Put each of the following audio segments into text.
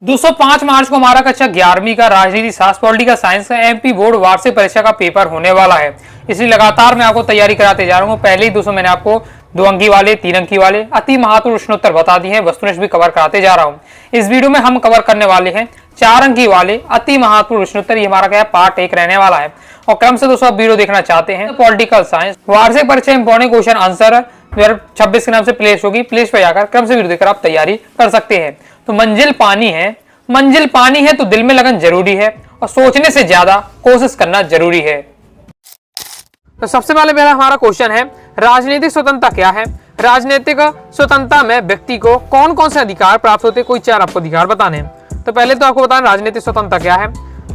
205 मार्च को हमारा कक्षा 11वीं का राजनीति शास्त्र पॉलिटिकल साइंस का एमपी बोर्ड वार्षिक परीक्षा का पेपर होने वाला है। इसलिए लगातार मैं आपको तैयारी कराते जा रहा हूँ। पहले ही 200 मैंने आपको 2 अंकी वाले 3 अंकी वाले अति महत्वपूर्ण प्रश्नोत्तर बता दिए हैं। वस्तुनिष्ठ भी कवर कराते जा रहा हूँ। इस वीडियो में हम कवर करने वाले हैं 4 अंकी वाले अति महत्वपूर्ण प्रश्नोत्तर। ये हमारा क्या है, पार्ट 1 रहने वाला है। और क्रम से दोस्तों वीडियो देखना चाहते हैं पॉलिटिकल साइंस वार्षिक परीक्षा इंपॉर्टेंट क्वेश्चन आंसर 2026 के नाम से प्लेस होगी। प्लेस पे जाकर क्रम से वीडियो देखकर आप तैयारी कर सकते हैं। तो मंजिल पानी है तो दिल में लगन जरूरी है और सोचने से ज्यादा कोशिश करना जरूरी है। तो सबसे पहले मेरा हमारा क्वेश्चन है, राजनीतिक स्वतंत्रता क्या है। राजनीतिक स्वतंत्रता में व्यक्ति को कौन कौन से अधिकार प्राप्त होते हैं, कोई 4 आपको अधिकार बताने हैं। तो पहले तो आपको बताना राजनीतिक स्वतंत्रता क्या है।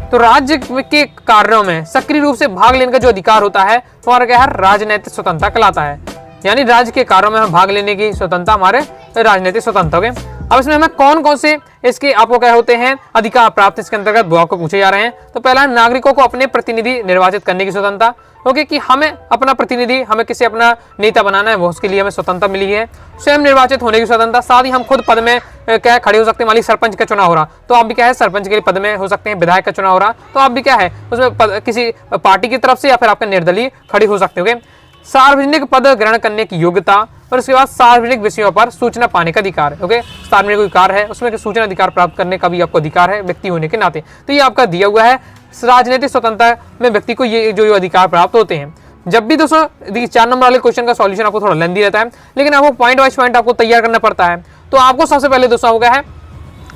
तो राज्य के कार्यों में सक्रिय रूप से भाग लेने का जो अधिकार होता है हमारा क्या है, राजनीतिक स्वतंत्रता कहलाता है। यानी राज्य के कार्यों में भाग लेने की स्वतंत्रता हमारे राजनीतिक स्वतंत्रता हो गए। अब इसमें हमें कौन कौन से इसके आपको क्या होते हैं अधिकार प्राप्त इसके अंतर्गत वो आपको पूछे जा रहे हैं। तो पहला नागरिकों को अपने प्रतिनिधि निर्वाचित करने की स्वतंत्रता, क्योंकि कि हमें अपना प्रतिनिधि, हमें किसी अपना नेता बनाना है, वो उसके लिए हमें स्वतंत्रता मिली है। स्वयं निर्वाचित होने की स्वतंत्रता, साथ ही हम खुद पद में क्या खड़े हो सकते हैं। मान लीजिए सरपंच का चुनाव हो रहा तो आप भी क्या है सरपंच के लिए पद में हो सकते हैं। विधायक का चुनाव हो रहा तो आप भी क्या है उसमें किसी पार्टी की तरफ से या फिर आपका निर्दलीय खड़े हो सकते हो। सार्वजनिक पद ग्रहण करने की योग्यता और उसके बाद सार्वजनिक विषयों पर सूचना पाने का अधिकार है। ओके, सार्वजनिक अधिकार है उसमें सूचना अधिकार प्राप्त करने का भी आपको अधिकार है व्यक्ति होने के नाते। तो ये आपका दिया हुआ है। राजनीतिक स्वतंत्रता में व्यक्ति को ये जो अधिकार प्राप्त होते हैं। जब भी दोस्तों 4 नंबर वाले क्वेश्चन का सॉल्यूशन आपको थोड़ा लेंदी रहता है, लेकिन आपको पॉइंट वाइज पॉइंट आपको तैयार करना पड़ता है। तो आपको सबसे पहले दोस्तों हो गया है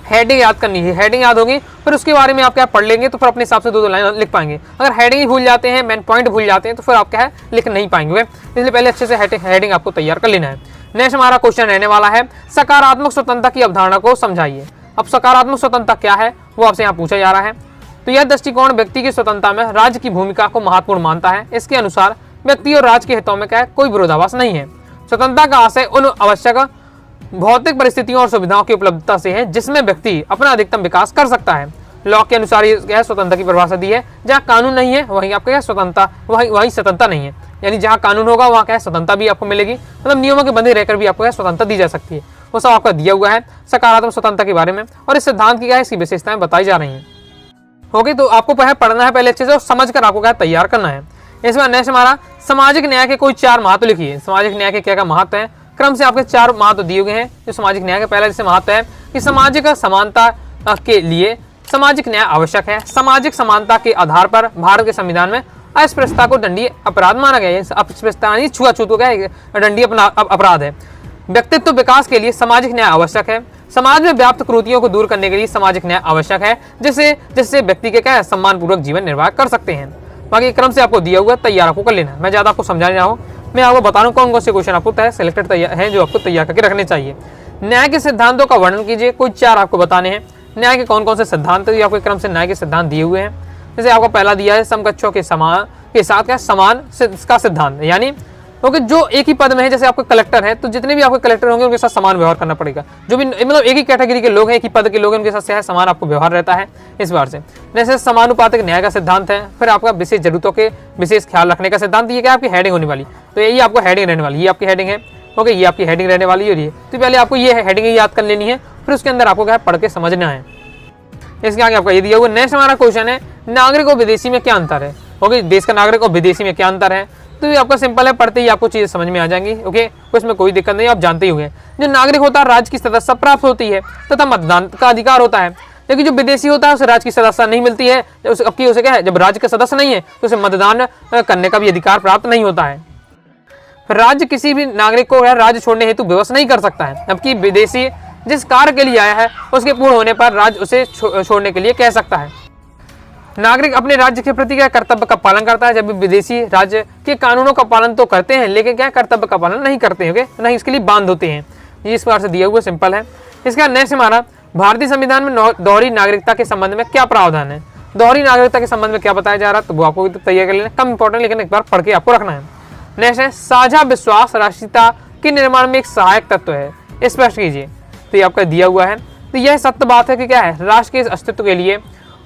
हेडिंग याद करनी है। हेडिंग याद होगी फिर उसके बारे में आप क्या पढ़ लेंगे तो फिर अपने हिसाब से 2 लाइन लिख पाएंगे। अगर हेडिंग ही भूल जाते हैं, मेन पॉइंट भूल जाते हैं तो फिर आप क्या है लिख नहीं पाएंगे। इसलिए पहले अच्छे से हेडिंग आपको तैयार कर लेना है। नेक्स्ट हमारा क्वेश्चन रहने वाला है, सकारात्मक स्वतंत्रता की अवधारणा को समझाइए। अब सकारात्मक स्वतंत्रता क्या है वो आपसे यहाँ पूछा जा रहा है। तो यह दृष्टिकोण व्यक्ति की स्वतंत्रता में राज्य की भूमिका को महत्वपूर्ण मानता है। इसके अनुसार व्यक्ति और राज्य के हितों में क्या है, कोई विरोधाभास नहीं है। स्वतंत्रता का आशय उन आवश्यक भौतिक परिस्थितियों और सुविधाओं की उपलब्धता से है जिसमें व्यक्ति अपना अधिकतम विकास कर सकता है। लॉ के अनुसार ये क्या है, स्वतंत्रता की परिभाषा दी है। जहाँ कानून नहीं है वहीं आपका क्या स्वतंत्रता, वहीं स्वतंत्रता नहीं है। यानी जहाँ कानून होगा वहाँ क्या है स्वतंत्रता भी आपको मिलेगी। मतलब नियमों के बंधे रहकर भी आपको क्या स्वतंत्रता दी जा सकती है। वो सब आपका दिया हुआ है सकारात्मक स्वतंत्रता के बारे में। और इस सिद्धांत की क्या है, इसकी विशेषताएं बताई जा रही हैं। ओके, तो आपको पढ़ना है पहले अच्छे से और समझ कर आपको क्या तैयार करना है। इस बार नेक्स्ट हमारा सामाजिक न्याय के कोई 4 महत्व लिखिए। सामाजिक न्याय के क्या क्या महत्व है, क्रम से आपके 4 महत्व दिए गए हैं। जो सामाजिक न्याय का पहला जैसे महत्व है कि सामाजिक समानता के लिए सामाजिक न्याय आवश्यक है। सामाजिक समानता के आधार पर भारत के संविधान में अस्पृश्यता को दंडनीय अपराध माना गया है। अस्पृश्यता यानी छुआछूत को क्या है, दंडनीय अपराध है। व्यक्तित्व विकास के लिए सामाजिक न्याय आवश्यक है। समाज में व्याप्त कुरीतियों को दूर करने के लिए सामाजिक न्याय आवश्यक है, जिससे व्यक्ति के क्या है सम्मान पूर्वक जीवन निर्वाह कर सकते हैं। बाकी क्रम से आपको दिया हुआ तैयार आपको कर लेना है। मैं ज्यादा आपको समझा नहीं रहा हूँ, मैं आपको बता रहा हूँ कौन कौन से क्वेश्चन आपको सिलेक्टेड है जो आपको तैयार करके रखने चाहिए। न्याय के सिद्धांतों का वर्णन कीजिए। कोई 4 आपको बताने हैं। न्याय के कौन कौन से सिद्धांत है, आपको क्रम से न्याय के सिद्धांत दिए हुए हैं। जैसे आपको पहला दिया है समकक्षों के साथ क्या समान का सिद्धांत, यानी क्योंकि जो एक ही पद में है, जैसे आपको कलेक्टर है तो जितने भी आपके कलेक्टर होंगे उनके साथ समान व्यवहार करना पड़ेगा। जो भी मतलब एक ही कैटेगरी के लोग हैं, एक ही पद के लोग हैं, उनके साथ समान आपको व्यवहार रहता है इस बार से। जैसे समानुपातिक न्याय का सिद्धांत है। फिर आपका विशेष जरूरतों के विशेष ख्याल रखने का सिद्धांत। ये क्या आपकी हेडिंग होने वाली, तो यही आपको हेडिंग रहने वाली। ये आपकी हेडिंग है। ओके, ये आपकी हेडिंग रहने वाली है। तो पहले आपको ये हेडिंग याद कर लेनी है, फिर उसके अंदर आपको क्या पढ़ के समझना है। इसके आगे आपका ये दिया हुआ। नेक्स्ट हमारा क्वेश्चन है, नागरिक और विदेशी में क्या अंतर है। ओके, देश का नागरिक और विदेशी में क्या अंतर है। तो ये आपका सिंपल है, पढ़ते ही आपको चीजें समझ में आ जाएंगी। ओके, उसमें कोई दिक्कत नहीं, आप जानते ही होंगे। जो नागरिक होता है राज्य की सदस्यता प्राप्त होती है तथा मतदान का अधिकार होता है। लेकिन जो विदेशी होता है उसे राज्य की सदस्यता नहीं मिलती है। उसे क्या है, जब राज्य का सदस्य नहीं है तो उसे मतदान करने का भी अधिकार प्राप्त नहीं होता है। राज्य किसी भी नागरिक को राज्य छोड़ने हेतु विवश नहीं कर सकता है, जबकि विदेशी जिस कार्य के लिए आया है उसके पूर्ण होने पर राज्य उसे छोड़ने के लिए कह सकता है। नागरिक अपने राज्य के प्रति क्या कर्तव्य का पालन करता है, जब विदेशी राज्य के कानूनों का पालन तो करते हैं लेकिन क्या कर्तव्य का पालन नहीं करते हैं, नहीं इसके लिए बांध होते हैं। ये इस बार से दिया हुआ सिंपल है। इसका नेक्स्ट हमारा भारतीय संविधान में दोहरी नागरिकता के संबंध में क्या प्रावधान है। दोहरी नागरिकता के संबंध में क्या बताया जा रहा है, तो वो आपको तैयार कर लेना, कम इंपॉर्टेंट लेकिन एक बार पढ़ के आपको रखना है। नेक्स्ट है, साझा विश्वास राष्ट्रीयता के निर्माण में एक सहायक तत्व है, स्पष्ट कीजिए। तो ये आपका दिया हुआ है। तो यह सत्य बात है कि क्या है, राष्ट्र के अस्तित्व के लिए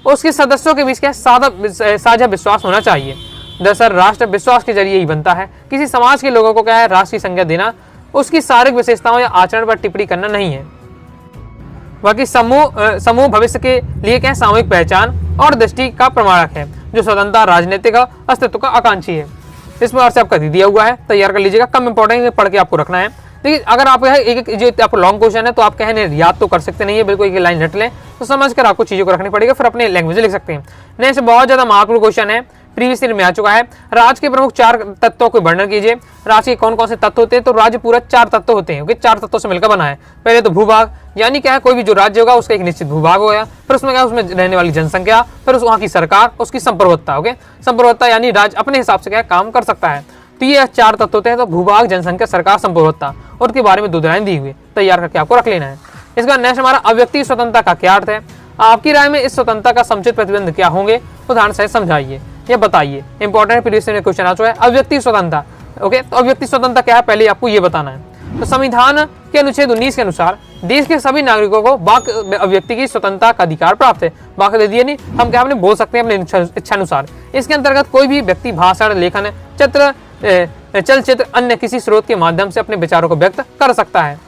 उसके सदस्यों के बीच क्या साझा विश्वास होना चाहिए। दरअसल राष्ट्र विश्वास के जरिए ही बनता है। किसी समाज के लोगों को क्या है राष्ट्र की संज्ञा देना, उसकी शारीरिक विशेषताओं या आचरण पर टिप्पणी करना नहीं है। बाकी समूह भविष्य के लिए क्या है, सामूहिक पहचान और दृष्टि का प्रमाणक है, जो स्वतंत्रता राजनीतिक अस्तित्व का आकांक्षी है। इस प्रकार से आपका दिया हुआ है, तैयार कर लीजिएगा। कम इंपॉर्टेंट है, पढ़ के आपको रखना है। देखिए अगर आप एक जो आपको लॉन्ग क्वेश्चन है तो आप कहें याद तो कर सकते नहीं है, बिल्कुल एक लाइन रट लें तो समझ कर आपको चीजों को रखनी पड़ेगी, फिर अपने लैंग्वेज लिख सकते हैं। नेक्स्ट बहुत ज्यादा महत्वपूर्ण क्वेश्चन है, प्रीवियस ईयर में आ चुका है। राज्य के प्रमुख 4 तत्वों को वर्णन कीजिए। राज्य के कौन कौन से तत्व होते हैं? तो राज्य पूरा 4 तत्व होते हैं, 4 तत्वों से मिलकर बना है। पहले तो भूभाग, यानी क्या है, कोई भी जो राज्य होगा उसका एक निश्चित भूभाग होगा, फिर उसमें क्या, उसमें रहने वाली जनसंख्या, फिर वहाँ की सरकार, उसकी संप्रभुता। ओके, संप्रभुता यानी राज्य अपने हिसाब से क्या काम कर सकता है। तो ये 4 तत्व होते हैं, तो भूभाग, जनसंख्या, सरकार, संप्रभुता, और उसके बारे में 2 लाइन दी हुई, तैयार करके आपको रख लेना है। इसका नेक्स्ट हमारा अव्यक्ति स्वतंत्रता का क्या अर्थ है? आपकी राय में इस स्वतंत्रता का समुचित प्रतिबंध क्या होंगे? उदाहरण से समझाइए या बताइए। इंपॉर्टेंट प्रीवियस में क्वेश्चन आ चुका है, अव्यक्ति स्वतंत्रता। ओके, तो अव्यक्ति स्वतंत्रता क्या है, पहले आपको ये बताना है। तो संविधान के अनुच्छेद 19 के अनुसार देश के सभी नागरिकों को वाक अभिव्यक्ति की स्वतंत्रता का अधिकार प्राप्त है। वाक दे दिए नहीं, हम क्या अपने बोल सकते हैं अपने इच्छा अनुसार। इसके अंतर्गत कोई भी व्यक्ति भाषण, लेखन, चलचित्र, अन्य किसी स्रोत के माध्यम से अपने विचारों को व्यक्त कर सकता है।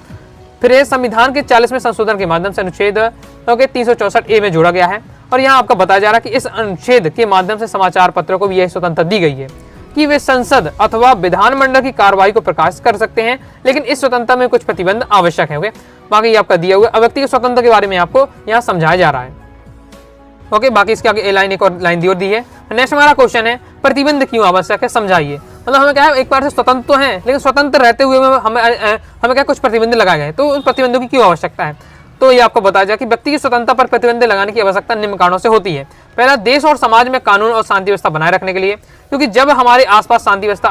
फिर ये संविधान के 40वें संशोधन के माध्यम से अनुच्छेद 364A में जोड़ा गया है, और यहाँ आपको बताया जा रहा है कि इस अनुच्छेद के माध्यम से समाचार पत्रों को भी यह स्वतंत्रता दी गई है कि वे संसद अथवा विधानमंडल की कार्रवाई को प्रकाशित कर सकते हैं, लेकिन इस स्वतंत्रता में कुछ प्रतिबंध आवश्यक है। बाकी ये आपका दिया हुआ अव्यक्ति की स्वतंत्रता के बारे में आपको यहाँ समझाया जा रहा है। ओके, बाकी इसके आगे एक और लाइन दी है। नेक्स्ट हमारा क्वेश्चन है, प्रतिबंध क्यों आवश्यक है, समझाइए। मतलब हमें क्या है, एक बार से स्वतंत्र तो है, लेकिन स्वतंत्र रहते हुए हमें क्या कुछ प्रतिबंध लगाए गए, तो उन प्रतिबंधों की क्यों आवश्यकता है? तो ये आपको बताया जाए कि व्यक्ति की स्वतंत्रता पर प्रतिबंध लगाने की आवश्यकता निम्न कारणों से होती है। पहला, देश और समाज में कानून और शांति व्यवस्था बनाए रखने के लिए, क्योंकि जब हमारे आसपास शांति व्यवस्था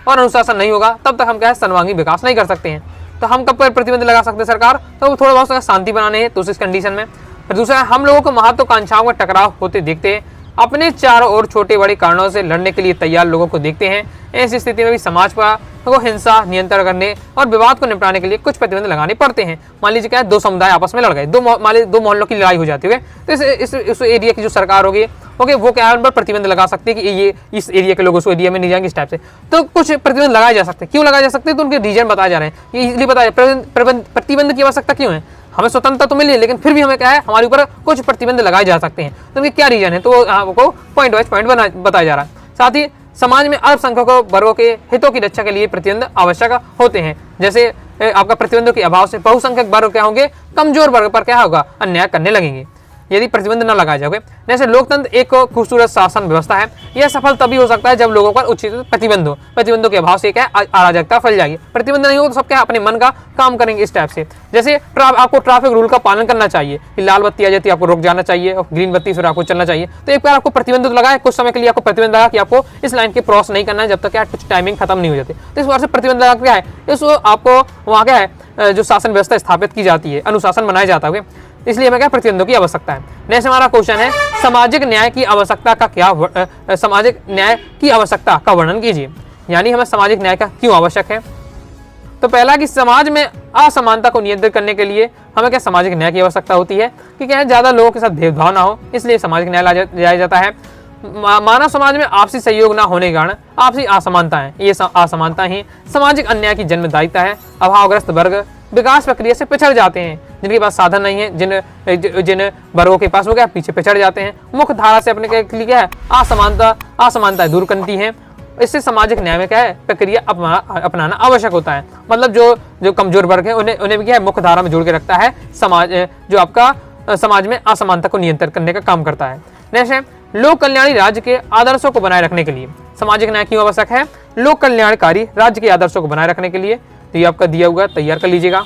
और अनुशासन नहीं होगा तब तक हम क्या है, सर्वांगीण विकास नहीं कर सकते हैं। तो हम कब पर प्रतिबंध लगा सकते हैं सरकार? तो थोड़ा बहुत शांति बनाने हैं, तो उस कंडीशन में। फिर दूसरा, हम लोगों को महत्वाकांक्षाओं का टकराव होते देखते हैं, अपने चारों ओर छोटे बड़े कारणों से लड़ने के लिए तैयार लोगों को देखते हैं। ऐसी स्थिति में भी समाज को हिंसा नियंत्रण करने और विवाद को निपटाने के लिए कुछ प्रतिबंध लगाने पड़ते हैं। मान लीजिए क्या है, 2 समुदाय आपस में लड़ गए, 2 मोहल्लों की लड़ाई हो जाती है, तो इस एरिया की जो सरकार होगी वो क्या है, उन पर प्रतिबंध लगा सकती है कि ये इस एरिया के लोग उस एरिया में नहीं जाएंगे, इस टाइप से। तो कुछ प्रतिबंध लगाए जा सकते हैं। क्यों लगाए जा सकते हैं? तो उनके रीजन बताए जा रहे हैं, ये इसलिए बताया प्रतिबंध की आवश्यकता क्यों है। हमें स्वतंत्रता तो मिली है, लेकिन फिर भी हमें क्या है, हमारे ऊपर कुछ प्रतिबंध लगाए जा सकते हैं। तो उनके क्या रीजन है, तो वो आपको पॉइंट वाइज पॉइंट बताया जा रहा है। साथ ही समाज में अल्पसंख्यकों वर्गों के हितों की रक्षा के लिए प्रतिबंध आवश्यक होते हैं। जैसे आपका प्रतिबंधों के अभाव से बहुसंख्यक वर्ग क्या होंगे, कमजोर वर्ग पर क्या होगा, अन्याय करने लगेंगे यदि प्रतिबंध न लगाए जाओगे। जैसे लोकतंत्र एक खूबसूरत शासन व्यवस्था है, यह सफल तभी हो सकता है जब लोगों पर उचित प्रतिबंध हो। प्रतिबंधों के अभाव से क्या है, अराजकता फैल जाएगी। प्रतिबंध नहीं हो तो सब क्या अपने मन का काम करेंगे, इस टाइप से। जैसे आपको ट्रैफिक रूल का पालन करना चाहिए कि लाल बत्ती आ जाती है आपको रुक जाना चाहिए, और ग्रीन बत्ती फिर आपको चलना चाहिए। तो एक बार आपको प्रतिबंध तो लगा है, कुछ समय के लिए आपको प्रतिबंध लगा कि आपको इस लाइन के क्रॉस नहीं करना है जब तक क्या कुछ टाइमिंग खत्म नहीं हो जाती। तो इस बार से प्रतिबंध लगा क्या है, इस आपको वहाँ क्या है, जो शासन व्यवस्था स्थापित की जाती है, अनुशासन बनाया जाता है, इसलिए हमें क्या प्रतिबंधों की आवश्यकता है। नेक्स्ट हमारा क्वेश्चन है, सामाजिक न्याय की आवश्यकता का क्या सामाजिक न्याय की आवश्यकता का वर्णन कीजिए। यानी हमें सामाजिक न्याय का क्यों आवश्यक है? तो पहला कि समाज में असमानता को नियंत्रित करने के लिए हमें क्या सामाजिक न्याय की आवश्यकता होती है कि क्या है, ज्यादा लोगों के साथ भेदभाव ना हो, इसलिए सामाजिक न्याय लाया जाता है। मानव समाज में आपसी सहयोग ना होने के कारण आपसी असमानता है, ये असमानता ही सामाजिक अन्याय की जन्मदायिता है। अभावग्रस्त वर्ग विकास प्रक्रिया से पिछड़ जाते हैं, जिनके पास साधन नहीं है, जिन वर्गों के पास वो क्या पीछे पिछड़ जाते हैं, मुख्य धारा से अपने के लिए क्या है, असमानता दूर करती है। इससे सामाजिक न्याय में क्या है, प्रक्रिया अपनाना आवश्यक होता है। मतलब जो कमजोर वर्ग है उन्हें भी क्या है, मुख्य धारा में जोड़ के रखता है समाज, जो आपका समाज में असमानता को नियंत्रित करने का काम करता है। नेक्स्ट है, लोक कल्याणी राज्य के आदर्शों को बनाए रखने के लिए सामाजिक न्याय क्यों आवश्यक है? लोक कल्याणकारी राज्य के आदर्शों को बनाए रखने के लिए। तो ये आपका दिया हुआ, तैयार कर लीजिएगा।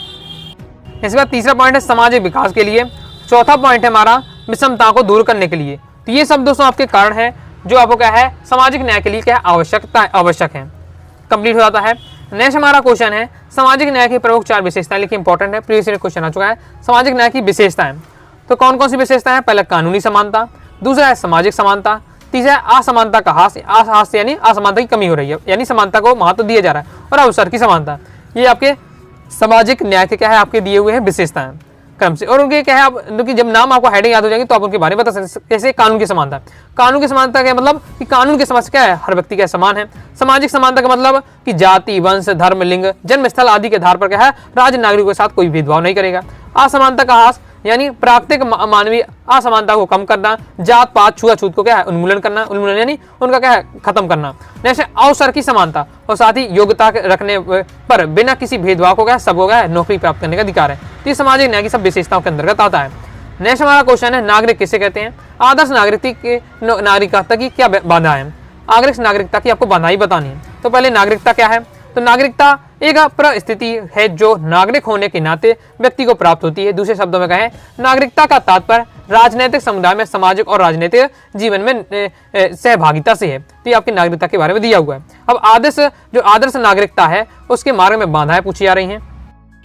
इसके बाद तीसरा पॉइंट है सामाजिक विकास के लिए। चौथा पॉइंट है हमारा विषमता को दूर करने के लिए। तो ये सब दोस्तों आपके कारण है जो आपको क्या है, सामाजिक न्याय के लिए क्या आवश्यक है, कंप्लीट हो जाता है। नेक्स्ट हमारा क्वेश्चन है, सामाजिक न्याय की प्रमुख 4 विशेषताएं लिखी, इंपॉर्टेंट है, प्रीवियस क्वेश्चन आ चुका है। सामाजिक न्याय की विशेषताएं, तो कौन कौन सी विशेषताएं? पहला कानूनी समानता, दूसरा है सामाजिक समानता, तीसरा है असमानता का हास्य यानी असमानता की कमी हो रही है, यानी समानता को महत्व दिया जा रहा है, और अवसर की समानता। ये आपके सामाजिक न्याय के क्या है, आपके दिए हुए हैं विशेषताएं क्रम से। और उनके क्या है, आप उनकी जब नाम आपको हेडिंग याद हो जाएगी तो आप उनके बारे में बता सकते। जैसे कानून की समानता, कानून की समानता का मतलब कि कानून की समझ क्या है, हर व्यक्ति का समान है। सामाजिक समानता का मतलब कि जाति, वंश, धर्म, लिंग, जन्म स्थल आदि के आधार पर क्या है, राज्य नागरिकों के साथ कोई भेदभाव नहीं करेगा। असमानता का हास यानी प्राकृतिक मानवीय असमानता को कम करना, जात पात छुआछूत को क्या है उन्मूलन करना, उन्मूलन यानी उनका क्या है खत्म करना। जैसे अवसर की समानता और साथ ही योग्यता रखने पर बिना किसी भेदभाव को क्या सबको क्या है नौकरी प्राप्त करने का अधिकार है। तो ये सामाजिक न्याय की सब विशेषताओं के अंतर्गत आता है। नेक्स्ट हमारा क्वेश्चन है नागरिक किसे कहते हैं? आदर्श नागरिकता की क्या बाधा है? आदर्श नागरिकता की आपको बाधाएं बतानी है। तो पहले नागरिकता क्या है? तो नागरिकता एक परिस्थिति है जो नागरिक होने के नाते व्यक्ति को प्राप्त होती है। दूसरे शब्दों में कहें, नागरिकता का तात्पर्य राजनीतिक समुदाय में सामाजिक और राजनीतिक जीवन में सहभागिता से है। तो ये आपकी नागरिकता के बारे में दिया हुआ है। अब आदर्श नागरिकता है उसके मार्ग में बाधाएं पूछी जा रही हैं।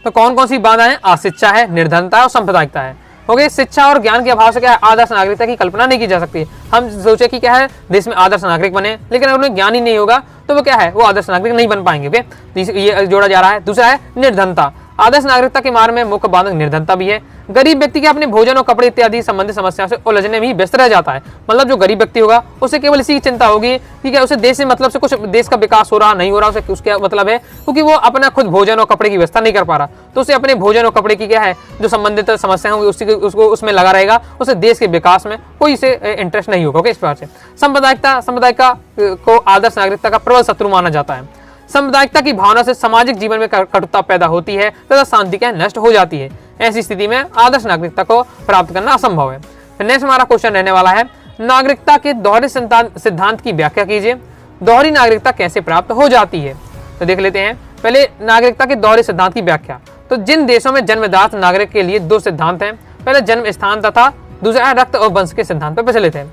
तो कौन कौन सी बाधाएं? अशिक्षा है, निर्धनता और सांप्रदायिकता है। ओके, शिक्षा और ज्ञान के अभाव से क्या है आदर्श नागरिकता की कल्पना नहीं की जा सकती। हम सोचे कि क्या है देश में आदर्श नागरिक बने, लेकिन अगर उन्हें ज्ञान ही नहीं होगा तो वो क्या है वो आदर्श नागरिक नहीं बन पाएंगे। ओके, ये जोड़ा जा रहा है। दूसरा है निर्धनता। आदर्श नागरिकता के मार्ग में मुख्य बाधक निर्धनता भी है। गरीब व्यक्ति के अपने भोजन और कपड़े इत्यादि संबंधित समस्याओं से उलझने में ही व्यस्त रह जाता है। मतलब जो गरीब व्यक्ति होगा उसे केवल इसी की चिंता होगी कि क्या उसे देश से मतलब से कुछ देश का विकास हो रहा नहीं हो रहा, उसे उसका मतलब है क्योंकि वो अपना खुद भोजन और कपड़े की व्यवस्था नहीं कर पा रहा, तो उसे अपने भोजन और कपड़े की क्या है जो संबंधित समस्या होंगी उसको उसमें लगा रहेगा, उसे देश के विकास में कोई से इंटरेस्ट नहीं होगा। इस प्रकार से सांप्रदायिकता को आदर्श नागरिकता का प्रबल शत्रु माना जाता है। सांप्रदायिकता की भावना से सामाजिक जीवन में कटुता पैदा होती है तथा शांति क्या नष्ट हो जाती है। ऐसी स्थिति में आदर्श नागरिकता को प्राप्त करना असंभव है। नेक्स्ट हमारा क्वेश्चन रहने वाला है नागरिकता के दोहरे सिद्धांत की व्याख्या कीजिए। दोहरी नागरिकता कैसे प्राप्त हो जाती है? तो देख लेते हैं पहले नागरिकता के दोहरे सिद्धांत की व्याख्या। तो जिन देशों में जन्मदात नागरिक के लिए दो सिद्धांत हैं, पहले जन्म स्थान तथा दूसरा रक्त और वंश के सिद्धांत पर प्रचलित है।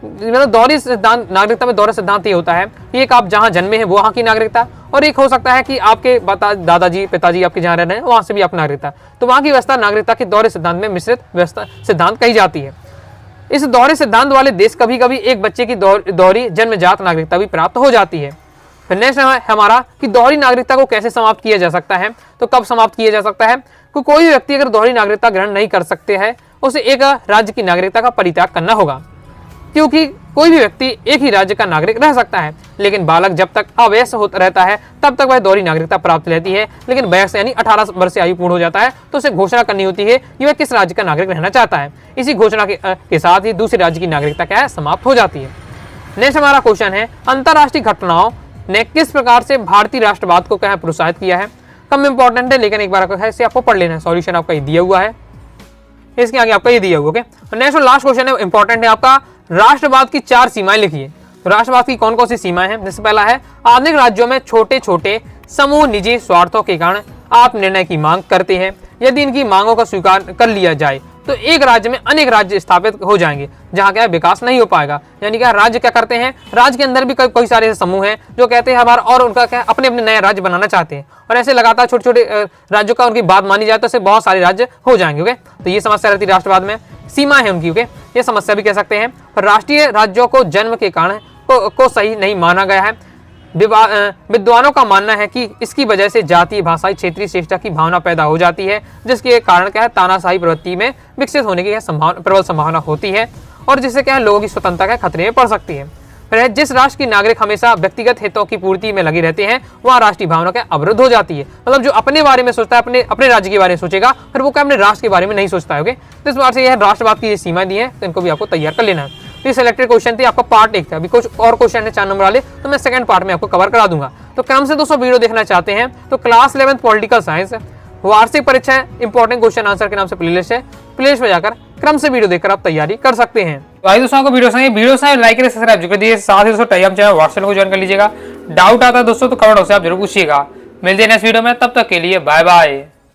मतलब दोहरी सिद्धांत नागरिकता में दोहरा सिद्धांत ये होता है कि एक आप जहां जन्मे हैं वो वहां की नागरिकता, और एक हो सकता है कि आपके दादाजी पिताजी आपके जहां रह रहे हैं वहां से भी आप नागरिकता, तो वहां की व्यवस्था नागरिकता के दोहरे सिद्धांत में मिश्रित व्यवस्था सिद्धांत कही जाती है। इस दोहरे सिद्धांत वाले देश कभी कभी एक बच्चे की दोहरी जन्मजात नागरिकता भी प्राप्त हो जाती है। फिर नेक्स्ट हमारा कि दोहरी नागरिकता को कैसे समाप्त किया जा सकता है? तो कब समाप्त किया जा सकता है? कोई भी व्यक्ति अगर दोहरी नागरिकता ग्रहण नहीं कर सकते हैं उसे एक राज्य की नागरिकता का परित्याग करना होगा, क्योंकि कोई भी व्यक्ति एक ही राज्य का नागरिक रह सकता है, लेकिन बालक जब तक अवयस्क होता रहता है तब तक वह दोहरी नागरिकता प्राप्त लेती है। लेकिन वयस्क यानी 18 वर्ष से आयु पूर्ण हो जाता है तो उसे घोषणा करनी होती है कि वह किस राज्य का नागरिक रहना चाहता है। इसी घोषणा के साथ ही दूसरे राज्य की नागरिकता क्या है समाप्त हो जाती है। नेक्स्ट हमारा क्वेश्चन है अंतरराष्ट्रीय घटनाओं ने किस प्रकार से भारतीय राष्ट्रवाद को क्या प्रोत्साहित किया है? कम इंपॉर्टेंट है लेकिन एक बार इसे आपको पढ़ लेना है। सॉल्यूशन आपका दिया हुआ है, इसके आगे आपका ये दिया हुआ। ओके, नेक्स्ट और लास्ट क्वेश्चन है इंपॉर्टेंट है आपका, राष्ट्रवाद की 4 सीमाएं लिखिए। तो राष्ट्रवाद की कौन कौन सी सीमाएं हैं? जैसे पहला है आधुनिक राज्यों में छोटे छोटे समूह निजी स्वार्थों के कारण आप निर्णय की मांग करते हैं। यदि इनकी मांगों का स्वीकार कर लिया जाए तो एक राज्य में अनेक राज्य स्थापित हो जाएंगे जहां क्या विकास नहीं हो पाएगा। यानी क्या राज्य क्या करते हैं, राज्य के अंदर भी कई सारे समूह हैं जो कहते हैं हमारा और उनका क्या अपने अपने नए राज्य बनाना चाहते हैं, और ऐसे लगातार छोटे छोटे राज्यों का उनकी बात मानी जाए तो ऐसे बहुत सारे राज्य हो जाएंगे। ओके, तो ये समस्या रहती है राष्ट्रवाद में, सीमा है उनकी। ओके, ये समस्या भी कह सकते हैं। राष्ट्रीय राज्यों को जन्म के कारण को सही नहीं माना गया है। विद्वानों का मानना है कि इसकी वजह से जातीय भाषाई क्षेत्रीय श्रेष्ठता की भावना पैदा हो जाती है, जिसके कारण क्या है तानाशाही प्रवृत्ति में विकसित होने की प्रबल संभावना होती है, और जिससे क्या है लोगों की स्वतंत्रता के खतरे में पड़ सकती है। फिर जिस राष्ट्र की नागरिक हमेशा व्यक्तिगत हितों की पूर्ति में लगे रहते हैं वहाँ राष्ट्रीय भावना क्या अवरुद्ध हो जाती है। मतलब जो अपने बारे में सोचता है अपने राज्य के बारे में सोचेगा, फिर वो क्या अपने राष्ट्र के बारे में नहीं सोचता है। ओके, तो इस बार से यह राष्ट्रवाद की सीमाएं दी है, तो इनको भी आपको तैयार कर लेना है। तो ये सिलेक्टेड क्वेश्चन थे, आपका पार्ट 1 था। अभी कुछ और क्वेश्चन है 4 नंबर वाले, तो मैं सेकंड पार्ट में आपको कवर करा दूंगा। तो क्रम से दोस्तों वीडियो देखना चाहते हैं तो क्लास 11 पॉलिटिकल साइंस वार्षिक परीक्षा इंपॉर्टेंट क्वेश्चन आंसर के नाम से प्लेलिस्ट है, प्लेलिस्ट में जाकर क्रम से वीडियो देखकर आप तैयारी कर सकते हैं। तो आइए दोस्तों, आपको वीडियो से लाइक करें, सब्सक्राइब कर दीजिए, साथ ही दोस्तों टेलीग्राम चैनल व्हाट्सएप को ज्वाइन कर लीजिएगा। डाउट आता है दोस्तों तो कमेंट बॉक्स से आप जरूर पूछिएगा। मिलते हैं नेक्स्ट वीडियो में, तब तक के लिए बाय बाय।